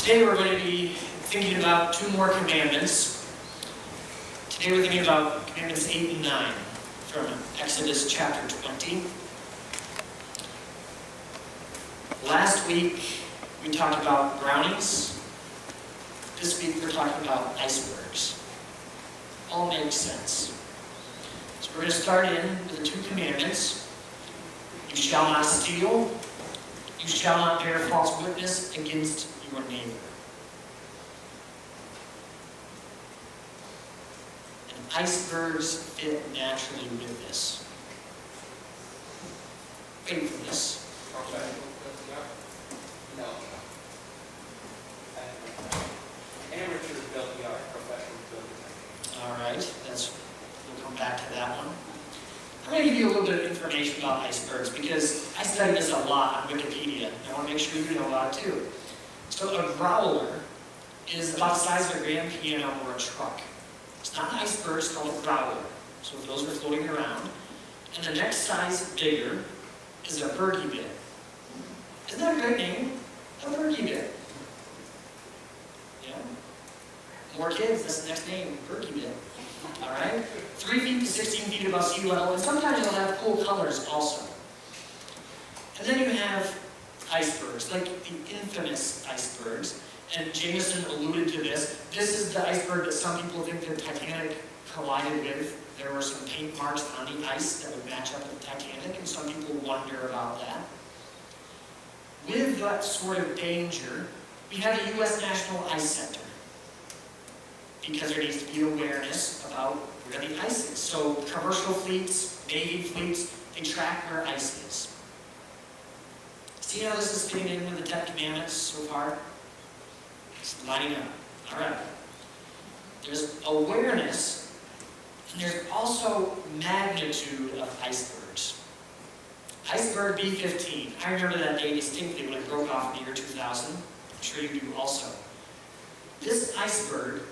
Today we're going to be thinking about two more commandments. Today we're thinking about commandments 8 and 9 from Exodus chapter 20. Last week we talked about brownies. This week we're talking about icebergs. All makes sense. So we're going to start in with the two commandments. You shall not steal. You shall not bear false witness against your neighbor. And icebergs fit naturally with this. Faithfulness. No. Amateurs build yard, professionals build yard. All right, we'll come back to that one. I'm going to give you a little bit of information about icebergs because I study this a lot on Wikipedia. I want to make sure you know about it too. So a growler is about the size of a grand piano or a truck. It's not an iceberg, it's called a growler. So those are floating around. And the next size bigger is a bergy bit. Isn't that a great name? A bergy bit. Yeah. More kids, that's the next name, bergy bit. All right? 3 feet to 16 feet above sea level, and sometimes they'll have cool colors also. And then you have icebergs, like the infamous icebergs. And Jameson alluded to this. This is the iceberg that some people think the Titanic collided with. There were some paint marks on the ice that would match up with the Titanic, and some people wonder about that. With that sort of danger, we have the U.S. National Ice Center, because there needs to be awareness about where the ice is. So commercial fleets, Navy fleets, they track where ice is. See how this is fitting in with the 10 Commandments so far? It's lining up. All right. There's awareness, and there's also magnitude of icebergs. Iceberg B-15. I remember that day distinctly when it broke off in the year 2000. I'm sure you do also. This iceberg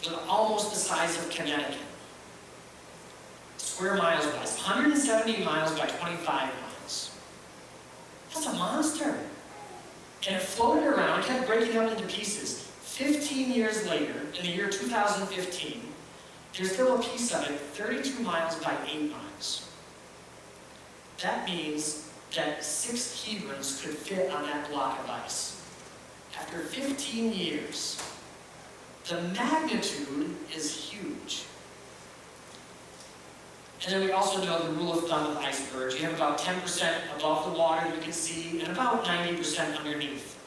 was almost the size of Connecticut. Square miles wise. 170 miles by 25 miles. That's a monster. And it floated around, it kept breaking up into pieces. 15 years later, in the year 2015, there's still a piece of it, 32 miles by 8 miles. That means that 6 Hebrons could fit on that block of ice. After 15 years, the magnitude is huge. And then we also know the rule of thumb with icebergs. You have about 10% above the water that you can see, and about 90% underneath.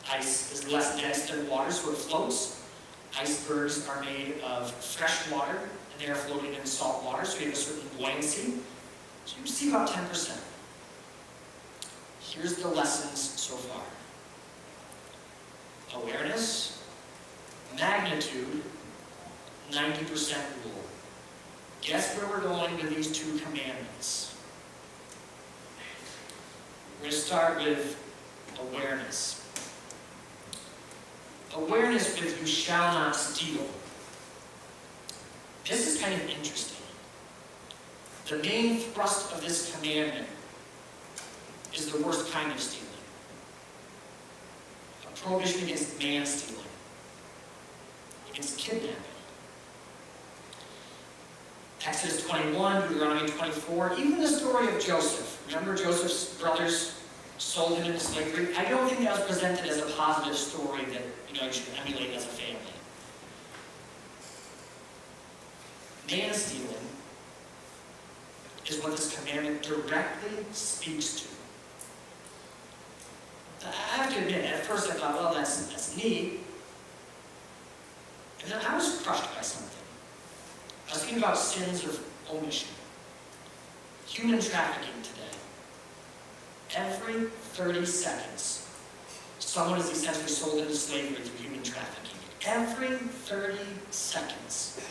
Ice is less dense than water, so it floats. Icebergs are made of fresh water, and they are floating in salt water, so you have a certain buoyancy. So you see about 10%. Here's the lessons so far. Awareness, magnitude, 90% rule. Guess where we're going with these two commandments? We're going to start with awareness. Awareness with you shall not steal. This is kind of interesting. The main thrust of this commandment is the worst kind of stealing. A prohibition against man stealing. Against kidnapping. Exodus 21, Deuteronomy 24, even the story of Joseph. Remember Joseph's brothers sold him into slavery? I don't think that was presented as a positive story that you should emulate as a family. Man stealing is what this commandment directly speaks to. I have to admit, at first I thought, well, that's neat. And then I was crushed by something. I was thinking about sins of omission. Human trafficking today. Every 30 seconds, someone is essentially sold into slavery through human trafficking. Every 30 seconds.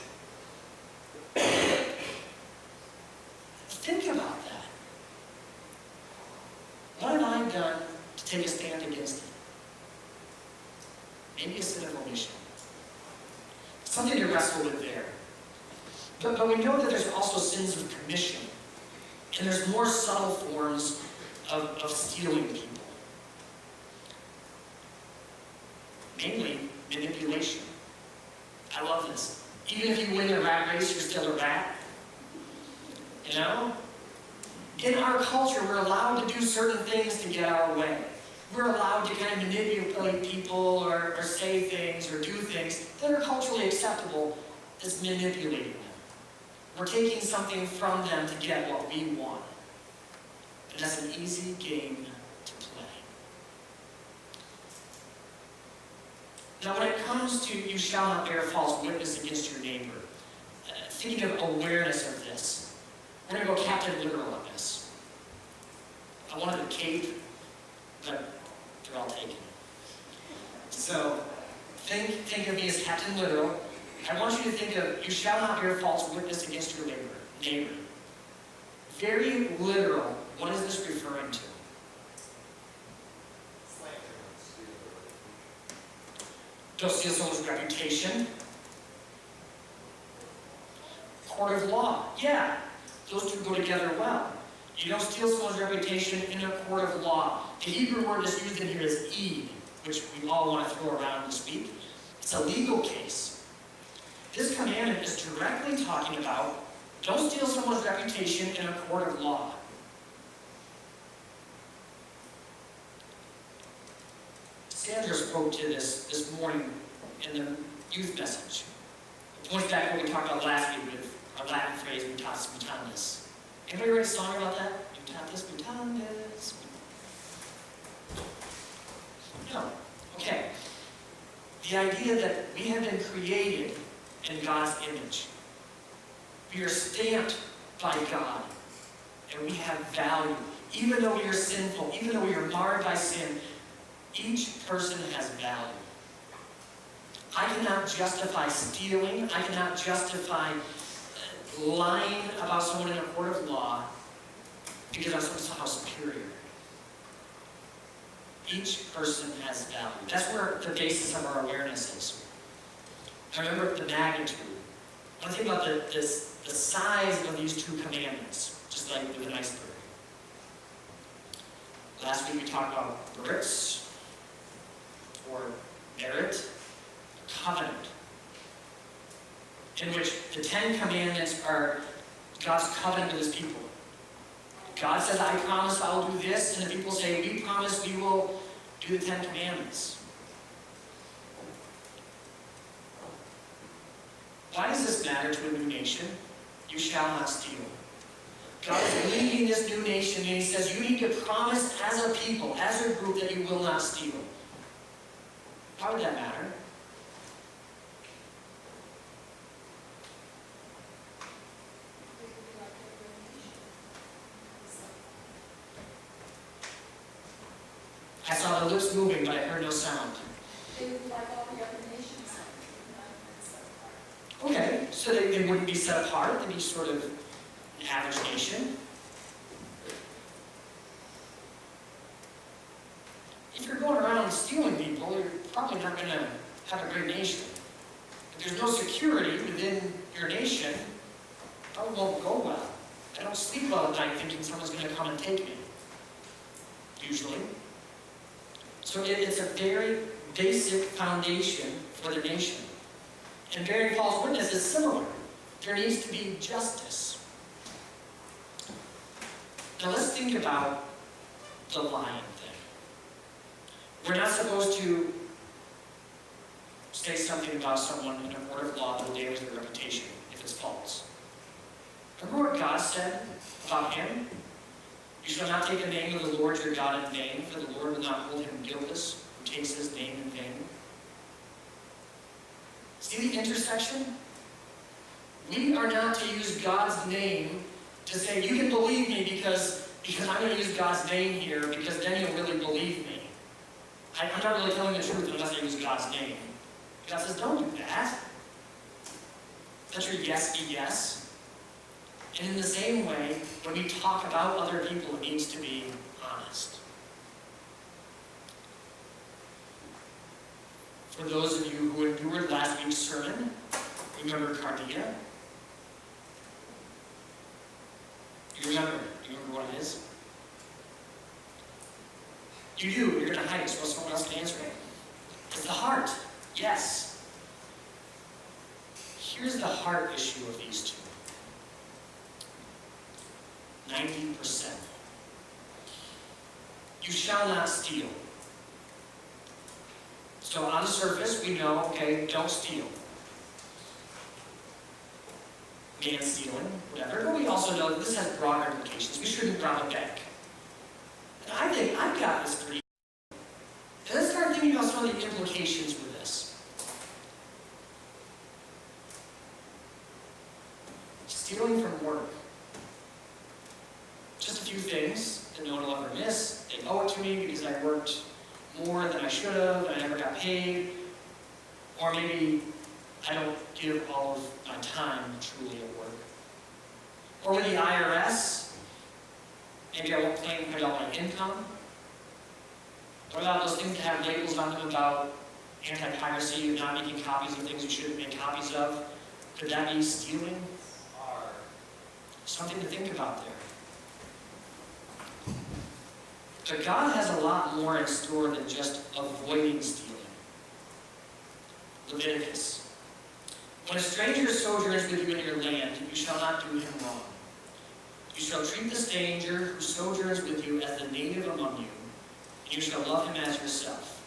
Think about that. What have I done to take a stand against it? Maybe a sin of omission. Something to wrestle with there. But we know that there's also sins of commission. And there's more subtle forms of stealing people. Mainly manipulation. I love this. Even if you win the rat race, you're still a rat. You know? In our culture, we're allowed to do certain things to get our way. We're allowed to kind of manipulate people or say things or do things that are culturally acceptable as manipulating them. We're taking something from them to get what we want. And that's an easy game to play. Now, when it comes to you shall not bear false witness against your neighbor, thinking of awareness of this, we're going to go captain literal on this. I wanted a cape, but they're all taken. So, think of me as captain literal. I want you to think of, you shall not bear false witness against your neighbor. Very literal. What is this referring to? Don't steal someone's reputation. Court of law. Yeah, those two go together well. You don't steal someone's reputation in a court of law. The Hebrew word that's used in here is ed, which we all want to throw around this week. It's a legal case. This commandment is directly talking about don't steal someone's reputation in a court of law. Sandra spoke to this morning in the youth message. It points back to what we talked about last week with our Latin phrase, mutatis mutandis. Anybody write a song about that? Mutatis mutandis. No. Okay. The idea that we have been created in God's image. We are stamped by God. And we have value. Even though we are sinful, even though we are marred by sin, each person has value. I cannot justify stealing. I cannot justify lying about someone in a court of law because I'm somehow superior. Each person has value. That's where the basis of our awareness is. I remember the magnitude. When I think about the size of these two commandments, just like with an iceberg. Last week we talked about brits, or merit, covenant, in which the 10 Commandments are God's covenant with his people. God says, I promise I'll do this, and the people say, we promise we will do the 10 Commandments. Why does this matter to a new nation? You shall not steal. God is leading this new nation, and he says, you need to promise as a people, as a group, that you will not steal. Why would that matter? I saw the lips moving, but I heard no sound. They would like all the other nations. Okay, so they wouldn't be set apart. They'd be sort of an average nation. If you're going around stealing people, you're probably not going to have a great nation. If there's no security within your nation, it probably won't go well. I don't sleep well at night thinking someone's going to come and take me, usually. So it's a very basic foundation for the nation. And bearing false witness is similar. There needs to be justice. Now let's think about the lying thing. We're not supposed to say something about someone in a court of law that will damage their reputation if it's false. Remember what God said about him? You shall not take the name of the Lord your God in vain, for the Lord will not hold him guiltless who takes his name in vain. See the intersection? We are not to use God's name to say, you can believe me because I'm going to use God's name here, because then you'll really believe me. I'm not really telling the truth unless I use God's name. God says, don't do that. Let your yes be yes. And in the same way, when we talk about other people, it needs to be honest. For those of you who endured last week's sermon, remember cardia? You remember what it is? You do. You're going to hide it so someone else can answer it. It's the heart. Yes. Here's the heart issue of these two. 90%. You shall not steal. So on the surface, we know, okay, don't steal. Man stealing, whatever. But we also know that this has broader implications. We shouldn't rob a bank. And I think I've got this pretty. And let's start thinking about some of the implications for this. Stealing from work. Just a few things that no one will ever miss. They owe it to me because I worked more than I should have, and I never got paid. Or maybe I don't give all of my time truly at work. Or with the IRS, maybe I won't claim I don't my income. What about those things that have labels on them about anti-piracy and not making copies of things you shouldn't make copies of? Could that be stealing? Or Something to think about there. But God has a lot more in store than just avoiding stealing. Leviticus. When a stranger sojourns with you in your land, you shall not do him wrong. You shall treat the stranger who sojourns with you as the native among you, and you shall love him as yourself.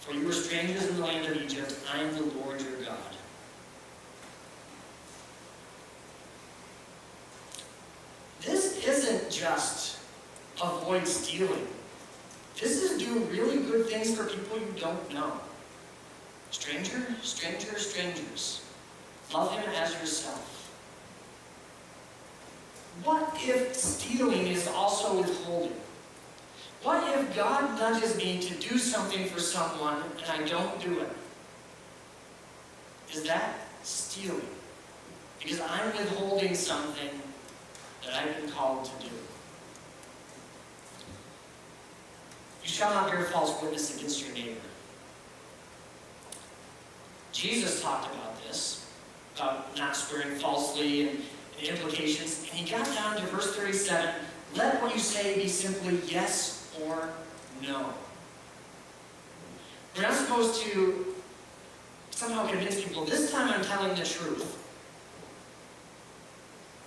For you were strangers in the land of Egypt. I am the Lord your God. This isn't just avoid stealing. This is do really good things for people you don't know. Stranger, stranger, strangers. Love him as yourself. What if stealing is also withholding? What if God nudges me to do something for someone and I don't do it? Is that stealing? Because I'm withholding something that I've been called to do. You shall not bear false witness against your neighbor. Jesus talked about this, about not swearing falsely and the implications, and he got down to verse 37, let what you say be simply yes or no. We're not supposed to somehow convince people, this time I'm telling the truth.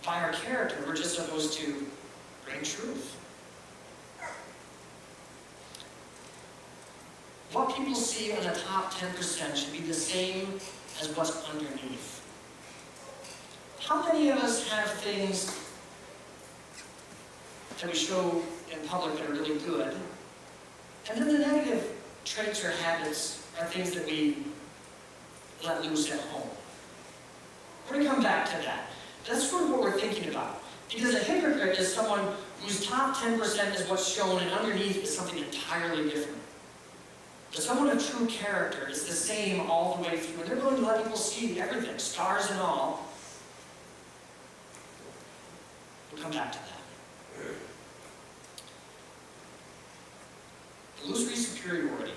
By our character, we're just supposed to bring truth. What people see in the top 10% should be the same as what's underneath. How many of us have things that we show in public that are really good, and then the negative traits or habits are things that we let loose at home? We're going to come back to that. That's sort of what we're thinking about. Because a hypocrite is someone whose top 10% is what's shown, and underneath is something entirely different. But someone of true character is the same all the way through. And they're willing to let people see everything, scars and all. We'll come back to that. Illusory superiority.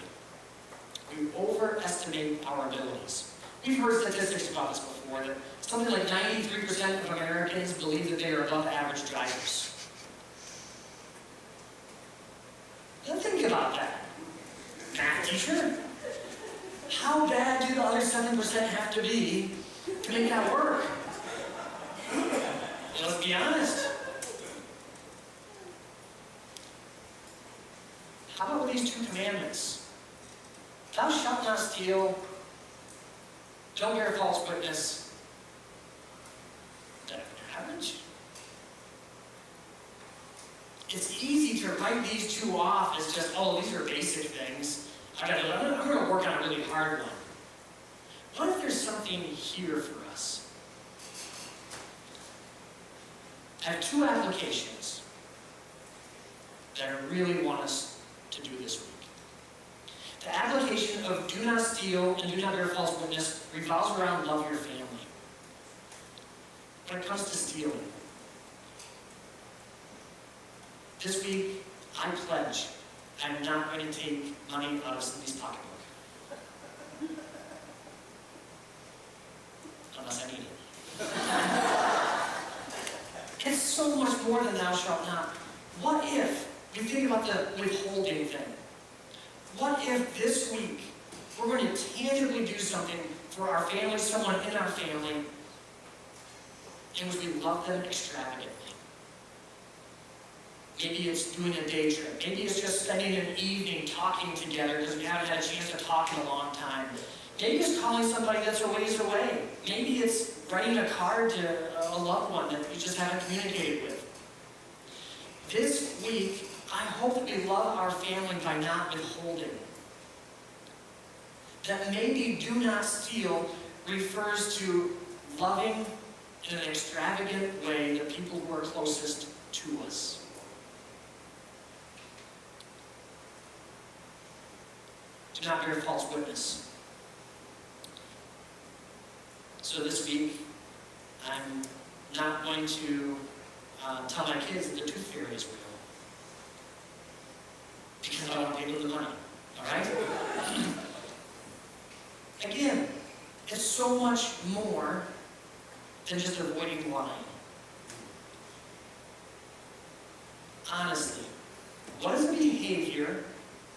We overestimate our abilities. We've heard statistics about this before, that something like 93% of Americans believe that they are above average drivers. Now think about that. Math teacher? How bad do the other 7% have to be to make that work? Let's be honest. How about with these two commandments? Thou shalt not steal. Don't bear false witness. Haven't you? It's easy to write these two off as just, oh, these are basic things. I'm going to work on a really hard one. What if there's something here for us? I have two applications that I really want us to do this week. The application of do not steal and do not bear false witness revolves around love your family. When it comes to stealing, this week, I pledge I'm not going to take money out of somebody's pocketbook. Unless I need it. It's so much more than thou shalt not. What if, you think about the withholding thing, what if this week we're going to tangibly do something for our family, someone in our family, in which we love them extravagantly. Maybe it's doing a day trip. Maybe it's just spending an evening talking together because we haven't had a chance to talk in a long time. Maybe it's calling somebody that's a ways away. Maybe it's writing a card to a loved one that you just haven't communicated with. This week, I hope that we love our family by not withholding. That maybe do not steal refers to loving in an extravagant way the people who are closest to us. Do not bear false witness. So this week, I'm not going to tell my kids that the tooth fairy is real. Because I want to pay them the money. Alright? Again, it's so much more than just avoiding lying. Honestly, what is the behavior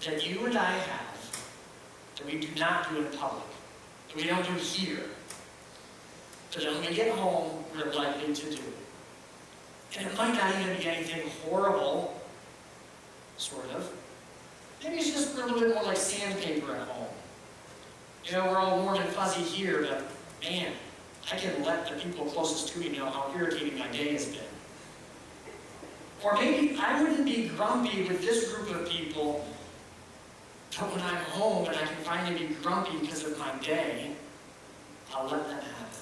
that you and I have that we do not do in public, that we don't do here, but that when we get home, we're likely to do? And it might not even be anything horrible, sort of. Maybe it's just we're a little bit more like sandpaper at home. You know, we're all warm and fuzzy here, but man, I can let the people closest to me know how irritating my day has been. Or maybe I wouldn't be grumpy with this group of people, but when I'm home and I can finally be grumpy because of my day, I'll let them have it.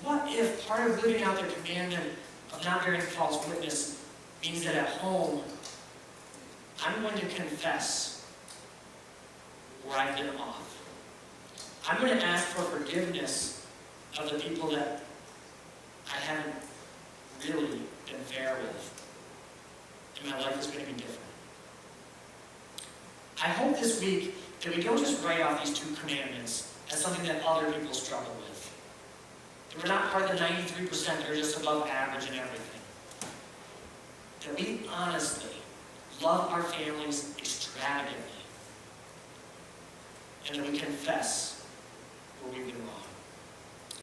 What if part of living out the commandment of not bearing false witness means that at home, I'm going to confess where I've been off. I'm going to ask for forgiveness of the people that I haven't really been fair with. And my life is going to be different. I hope this week that we don't just write off these two commandments as something that other people struggle with. That we're not part of the 93% that are just above average in everything. That we honestly love our families extravagantly. And that we confess where we've been wrong.